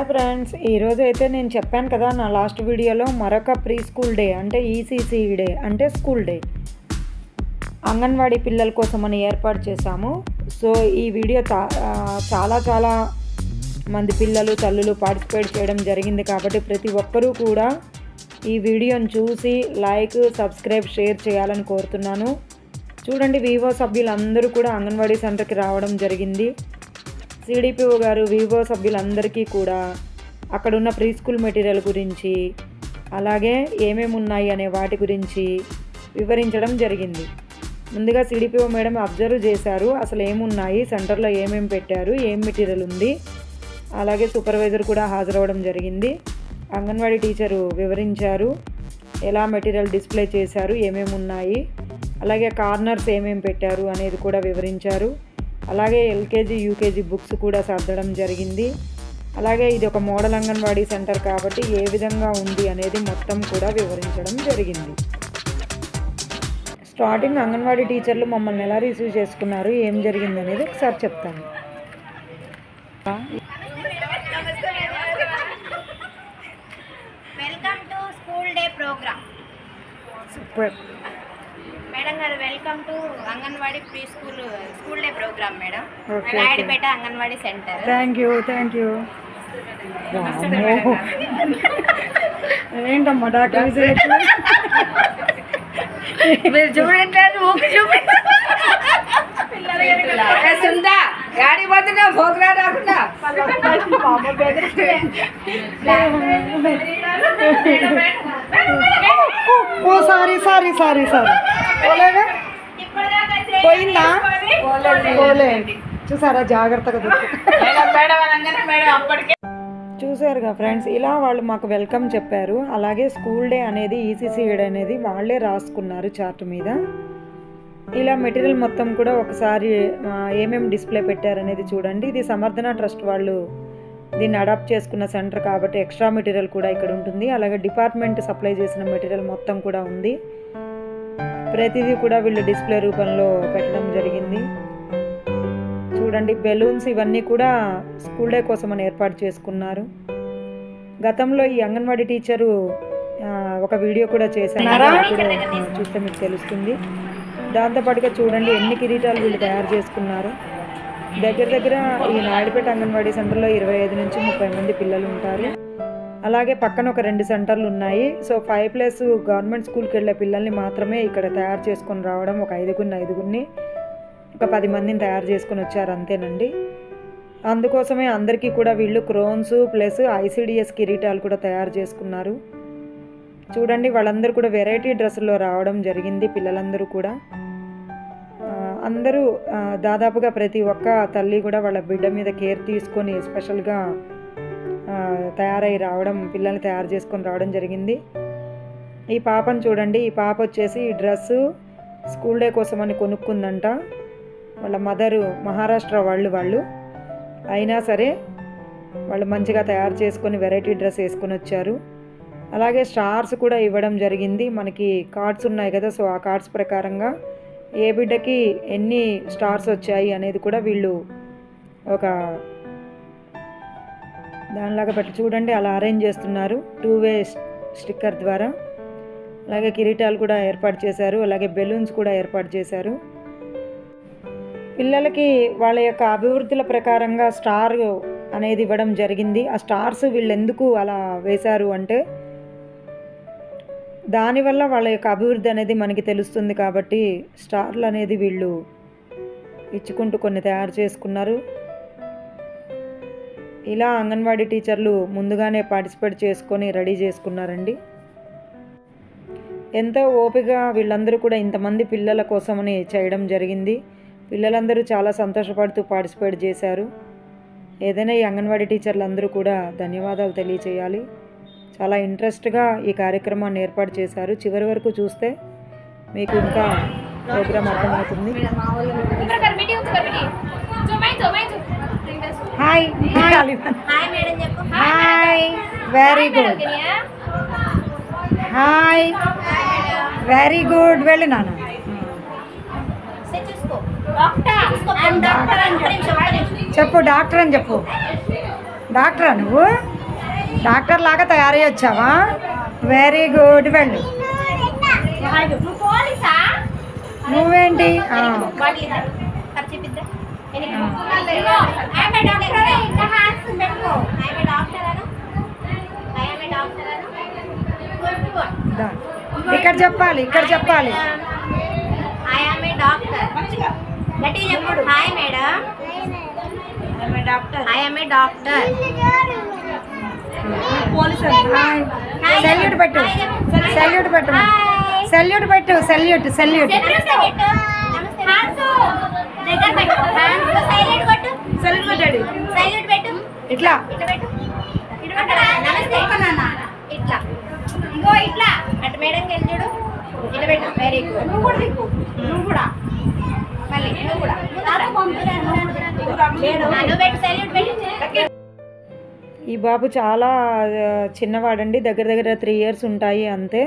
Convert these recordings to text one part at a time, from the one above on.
Hi friends, ఈరోజు అయితే నేను చెప్పాను కదా నా లాస్ట్ వీడియోలో మరొక ప్రీ స్కూల్ డే అంటే ఈసీసీ డే అంటే స్కూల్ డే అంగన్వాడీ పిల్లల కోసమని ఏర్పాటు చేశాము. సో ఈ వీడియో చాలా మంది పిల్లలు తల్లులు పార్టిసిపేట్ చేయడం జరిగింది కాబట్టి ప్రతి ఒక్కరూ కూడా ఈ వీడియోని చూసి లైక్ సబ్స్క్రైబ్ షేర్ చేయాలని కోరుతున్నాను. చూడండి, వివో సభ్యులందరూ కూడా అంగన్వాడీ సెంటర్కి రావడం జరిగింది. సిడిపిఓ గారు వివో సభ్యులందరికీ కూడా అక్కడున్న ప్రీ స్కూల్ మెటీరియల్ గురించి అలాగే ఏమేమి ఉన్నాయి అనే వాటి గురించి వివరించడం జరిగింది. ముందుగా సిడిపిఓ మేడం అబ్జర్వ్ చేశారు, అసలు ఏమున్నాయి సెంటర్లో, ఏమేమి పెట్టారు, ఏం మెటీరియల్ ఉంది. అలాగే సూపర్వైజర్ కూడా హాజరవ్వడం జరిగింది. అంగన్వాడీ టీచరు వివరించారు, ఎలా మెటీరియల్ డిస్ప్లే చేశారు, ఏమేమి ఉన్నాయి, అలాగే కార్నర్స్ ఏమేమి పెట్టారు అనేది కూడా వివరించారు. అలాగే ఎల్కేజీ యూకేజీ బుక్స్ కూడా సర్దడం జరిగింది. అలాగే ఇది ఒక మోడల్ అంగన్వాడీ సెంటర్ కాబట్టి ఏ విధంగా ఉంది అనేది మొత్తం కూడా వివరించడం జరిగింది. స్టార్టింగ్ అంగన్వాడీ టీచర్లు మమ్మల్ని ఎలా రిసీవ్ చేసుకున్నారు, ఏం జరిగింది అనేది ఒకసారి చెప్తాను. Welcome to school day programme. Super madam గారు, welcome to Anganwadi pre school day programme madam. Naidupeta Anganwadi centre. Thank you ఏంటమ్మా డాక్టర్ మీరు చూడండి, గాడి పోతున్నా భోగ్రా రాకుండా సారీ పోయిందా? చూసారా, జాగ్రత్తగా చూసారుగా ఫ్రెండ్స్, ఇలా వాళ్ళు మాకు వెల్కమ్ చెప్పారు. అలాగే స్కూల్ డే అనేది ఈసీసీ డే అనేది వాళ్ళే రాసుకున్నారు చార్ట్ మీద. ఇలా మెటీరియల్ మొత్తం కూడా ఒకసారి ఏమేమి డిస్ప్లే పెట్టారనేది చూడండి. ఇది సమర్థన ట్రస్ట్ వాళ్ళు దీన్ని అడాప్ట్ చేసుకున్న సెంటర్ కాబట్టి ఎక్స్ట్రా మెటీరియల్ కూడా ఇక్కడ ఉంటుంది. అలాగే డిపార్ట్మెంట్ సప్లై చేసిన మెటీరియల్ మొత్తం కూడా ఉంది. ప్రతిదీ కూడా వీళ్ళు డిస్ప్లే రూపంలో పెట్టడం జరిగింది. చూడండి, బెలూన్స్ ఇవన్నీ కూడా స్కూల్ డే కోసం అని ఏర్పాటు చేసుకున్నారు. గతంలో ఈ అంగన్వాడీ టీచరు ఒక వీడియో కూడా చేశారు, చూస్తే మీకు తెలుస్తుంది. దాంతోపాటుగా చూడండి ఎన్ని కిరీటాలు వీళ్ళు తయారు చేసుకున్నారు. దగ్గర ఈ నాయుడుపేట అంగన్వాడీ సెంటర్లో 25 నుంచి 30 మంది పిల్లలు ఉంటారు. అలాగే పక్కన ఒక 2 సెంటర్లు ఉన్నాయి. సో 5+ గవర్నమెంట్ స్కూల్కి వెళ్ళే పిల్లల్ని మాత్రమే ఇక్కడ తయారు చేసుకొని రావడం. ఒక 5గురిని ఒక 10 మందిని తయారు చేసుకొని వచ్చారు, అంతేనండి. అందుకోసమే అందరికీ కూడా వీళ్ళు క్రోన్స్ ప్లస్ ఐసిడిఎస్ కిరీటాలు కూడా తయారు చేసుకున్నారు. చూడండి, వాళ్ళందరూ కూడా వెరైటీ డ్రెస్సుల్లో రావడం జరిగింది. పిల్లలందరూ కూడా అందరూ దాదాపుగా ప్రతి ఒక్క తల్లి కూడా వాళ్ళ బిడ్డ మీద కేర్ తీసుకొని స్పెషల్గా తయారై రావడం, పిల్లల్ని తయారు చేసుకొని రావడం జరిగింది. ఈ పాపను చూడండి, ఈ పాప వచ్చేసి ఈ డ్రెస్సు స్కూల్ డే కోసం అని కొనుక్కుందంట. వాళ్ళ మదరు మహారాష్ట్ర వాళ్ళు అయినా సరే వాళ్ళు మంచిగా తయారు చేసుకొని వెరైటీ డ్రెస్ వేసుకొని వచ్చారు. అలాగే స్టార్స్ కూడా ఇవ్వడం జరిగింది. మనకి కార్డ్స్ ఉన్నాయి కదా, సో ఆ కార్డ్స్ ప్రకారంగా ఏ బిడ్డకి ఎన్ని స్టార్స్ వచ్చాయి అనేది కూడా వీళ్ళు ఒక దానిలాగా పెట్టి చూడండి అలా అరేంజ్ చేస్తున్నారు 2-way స్టిక్కర్ ద్వారా. అలాగే కిరీటాలు కూడా ఏర్పాటు చేశారు, అలాగే బెలూన్స్ కూడా ఏర్పాటు చేశారు. పిల్లలకి వాళ్ళ యొక్క అభివృద్ధుల ప్రకారంగా స్టార్ అనేది ఇవ్వడం జరిగింది. ఆ స్టార్స్ వీళ్ళు ఎందుకు అలా వేశారు అంటే దానివల్ల వాళ్ళ యొక్క అభివృద్ధి అనేది మనకి తెలుస్తుంది కాబట్టి స్టార్లు అనేది వీళ్ళు ఇచ్చుకుంటూ కొన్ని తయారు చేసుకున్నారు. ఇలా అంగన్వాడీ టీచర్లు ముందుగానే పార్టిసిపేట్ చేసుకొని రెడీ చేసుకున్నారండి. ఎంతో ఓపిక వీళ్ళందరూ కూడా ఇంతమంది పిల్లల కోసమని చేయడం జరిగింది. పిల్లలందరూ చాలా సంతోషపడుతూ పార్టిసిపేట్ చేశారు. ఏదైనా ఈ అంగన్వాడీ టీచర్లు అందరూ కూడా ధన్యవాదాలు తెలియచేయాలి. చాలా ఇంట్రెస్ట్గా ఈ కార్యక్రమాన్ని ఏర్పాటు చేశారు. చివరి వరకు చూస్తే మీకు ఇంకా ప్రోగ్రామ్ అర్థమవుతుంది. Hi very good, hi very good. వెళ్ళి నాన్న చెప్పు, డాక్టర్ అని చెప్పు. డాక్టరా నువ్వు? డాక్టర్ లాగా తయారై వచ్చావా? Very good. వెళ్ళు. నువ్వేంటి? ఇక్కడ చెప్పాలి, ఇక్కడ చెప్పాలి. సెల్యూట్ పెట్టు, సెల్యూట్ పెట్టు, సెల్యూట్ పెట్టు, సెల్యూట్ సెల్యూట్. ఇట్లా ఇట్లా ఇంకో ఇట్లా అటు మేడం వెళ్ళాడు ఇట్లా పెట్టు. Very good. నువ్వు కూడా దిక్కు, నువ్వు కూడా మళ్ళీ నువ్వు కూడా ఈ బాబు చాలా చిన్నవాడండి, దగ్గర దగ్గర 3 years ఉంటాయి అంతే.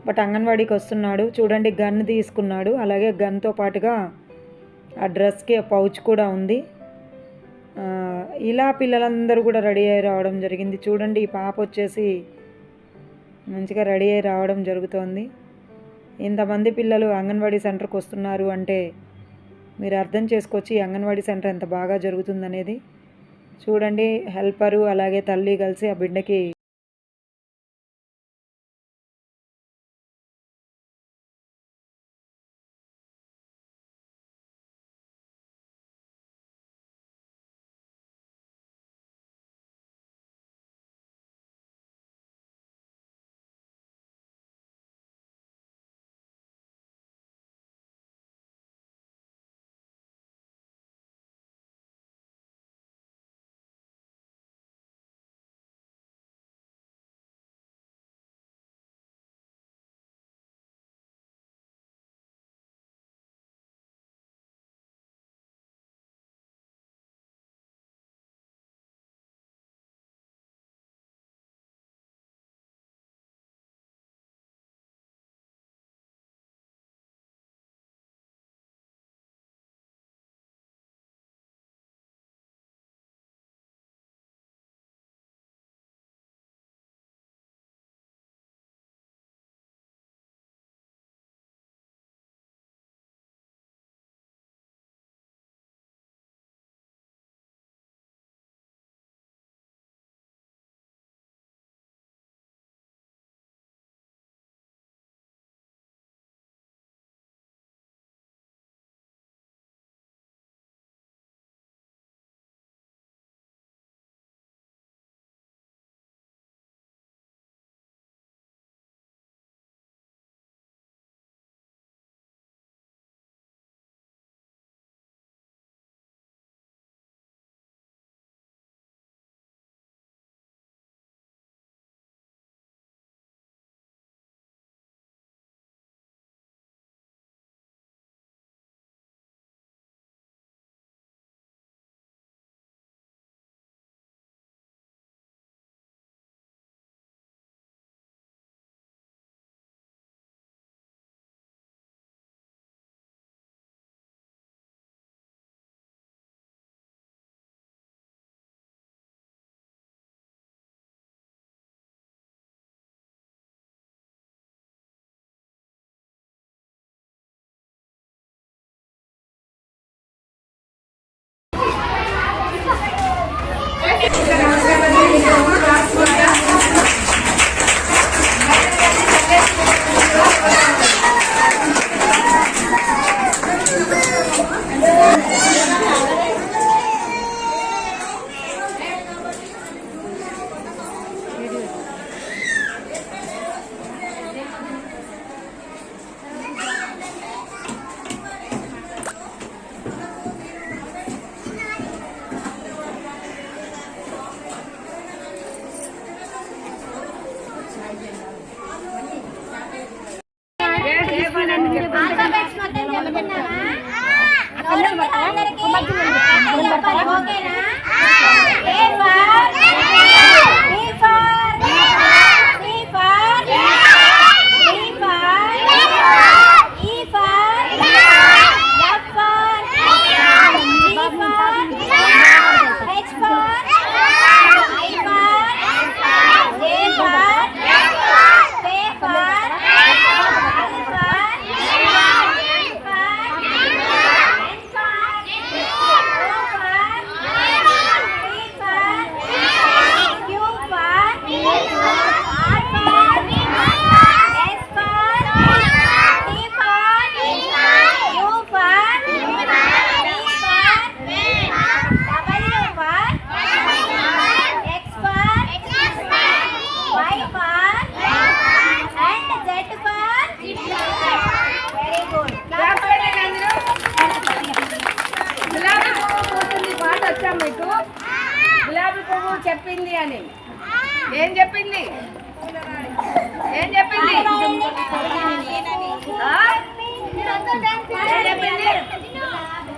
బట్ అంగన్వాడీకి వస్తున్నాడు. చూడండి, గన్ తీసుకున్నాడు. అలాగే గన్తో పాటుగా ఆ డ్రెస్కి పౌచ్ కూడా ఉంది. ఇలా పిల్లలందరూ కూడా రెడీ అయ్యి రావడం జరిగింది. చూడండి, ఈ పాప వచ్చేసి మంచిగా రెడీ అయ్యి రావడం జరుగుతోంది. ఇంతమంది పిల్లలు అంగన్వాడీ సెంటర్కి వస్తున్నారు అంటే మీరు అర్థం చేసుకోవచ్చు ఈ అంగన్వాడీ సెంటర్ ఎంత బాగా జరుగుతుందనేది. చూడండి, హెల్పరు అలాగే తల్లి కలిసి ఆ బిడ్డకి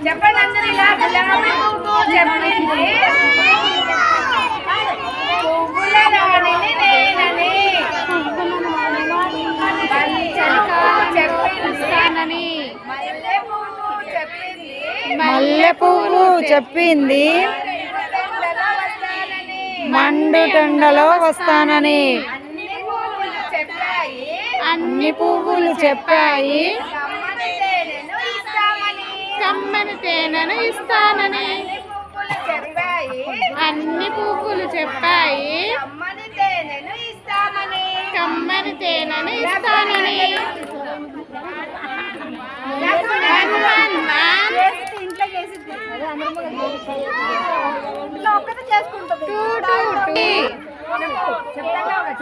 చెప్పండి అందరూ ఇలా గులాబీ పువ్వు చెప్పింది పువ్వుల రాణిని నేనని మల్లె పువ్వు చెప్పింది మండుటెండలో వస్తానని. అన్ని పువ్వులు చెప్పాయి కమ్మని తేనెను ఇస్తానని. అన్ని పువ్వులు చెప్పాయి కమ్మని తేనెను ఇస్తానని.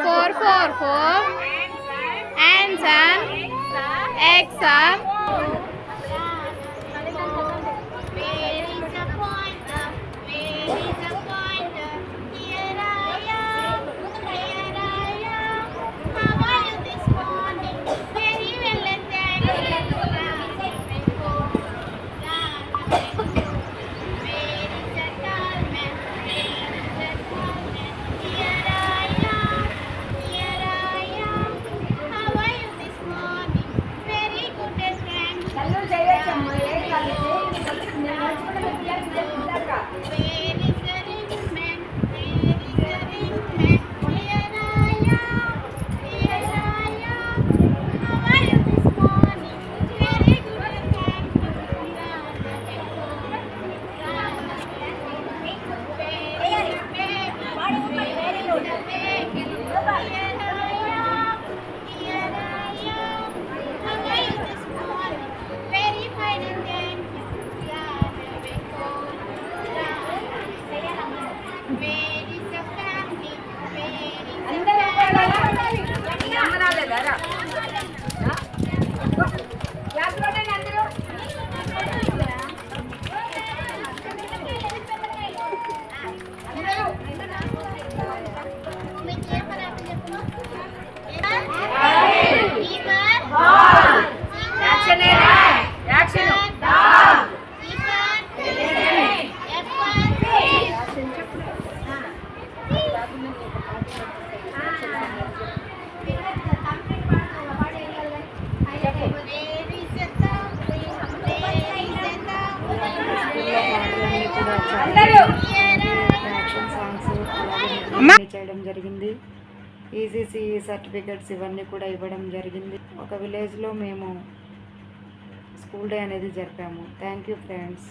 Four, four, four. Answer. Exam. చేయడం జరిగింది. ఈసీసీ సర్టిఫికెట్స్ ఇవన్నీ కూడా ఇవ్వడం జరిగింది. ఒక విలేజ్లో మేము స్కూల్ డే అనేది జరిపాము. Thank you friends.